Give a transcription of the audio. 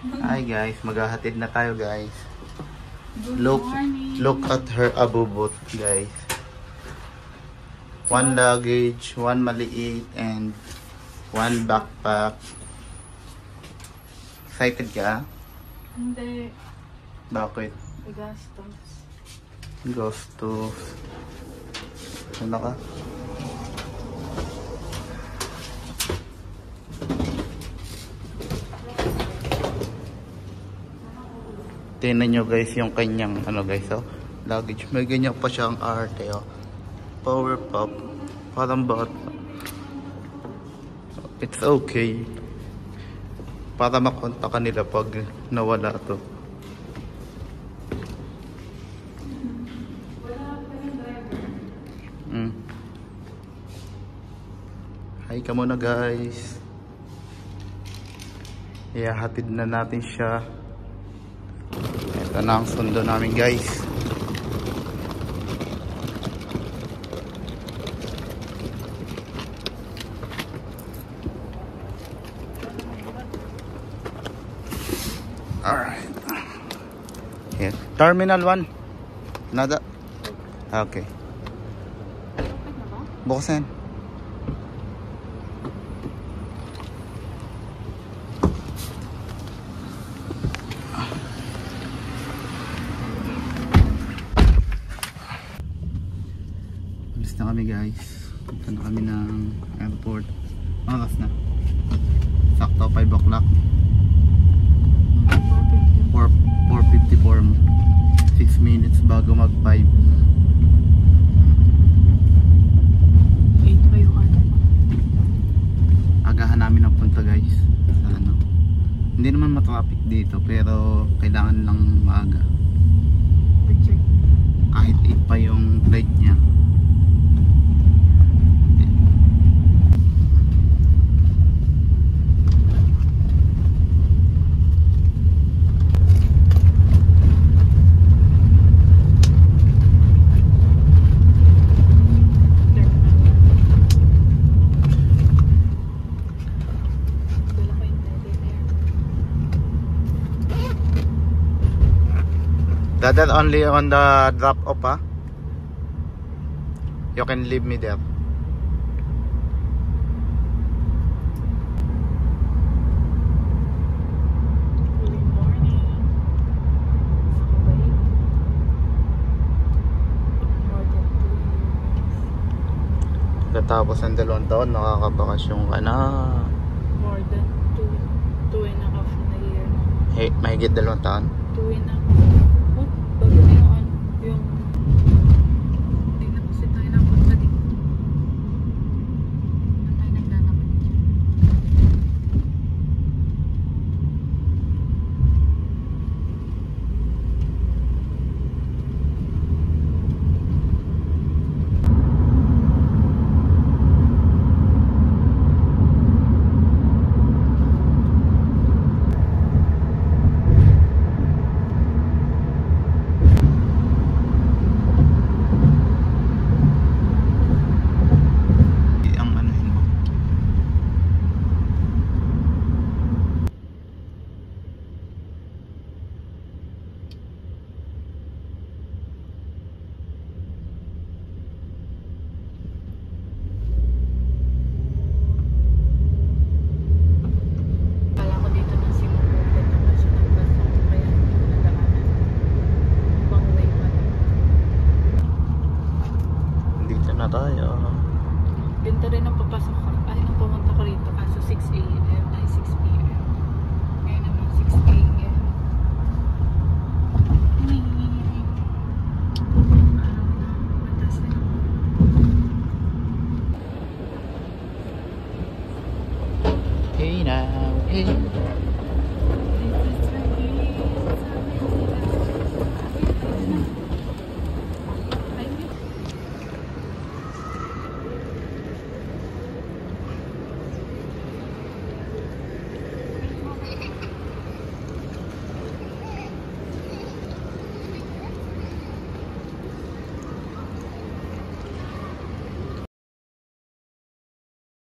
Hi guys, maghahatid na tayo guys. Good Look morning. look at her abubot guys. One luggage, one maliit and one backpack. Excited ka? Hindi. Bakit? Gastos. Gastos. Ano ka? Tingnan nyo guys yung kanyang ano guys, oh, luggage. May ganyan pa siyang arte, oh. Power pop. Parang bata. It's okay. Para makonta ka nila pag nawala to. Hi ka muna guys. Ihahatid na natin siya. Ito na ang sundo namin guys. Alright. Here. Terminal 1. Nada. Okay. Buksan. Alis na kami guys. Punta na kami ng airport. Oras na. Sakto 5 o'clock. 4:54 mo. 6 minutes bago mag 5. 8 pa yung ano. Agahan namin ang punta guys. Sa ano. Hindi naman matraffic dito pero kailangan lang maaga. Check. Kahit 8 pa yung flight niya. That only on the drop off, huh? You can leave me there. Good morning. More than 2 years. Katapos ng 2 taon, nakakabakasyon ka na. More than 2 and a half na year na. Hey, mahigit 2 taon. 2 and a half. Oh, bago na yung ano, yung hindi na kasi tayo napunta dito. Na tayo naglalakad dyan. Ang anuhin mo. Kala ko dito na sinubukan naman siya ng bus ako kaya hindi ko nadaanan. Ibang way pa na. Dito na tayo. Ganda rin ang papasok ko. Ay, nang pumunta ko rito kaso 6 a.m. ay 6 p.m. Ngayon naman 6 a.m. Araw na. Matas na yung Hey now, hey.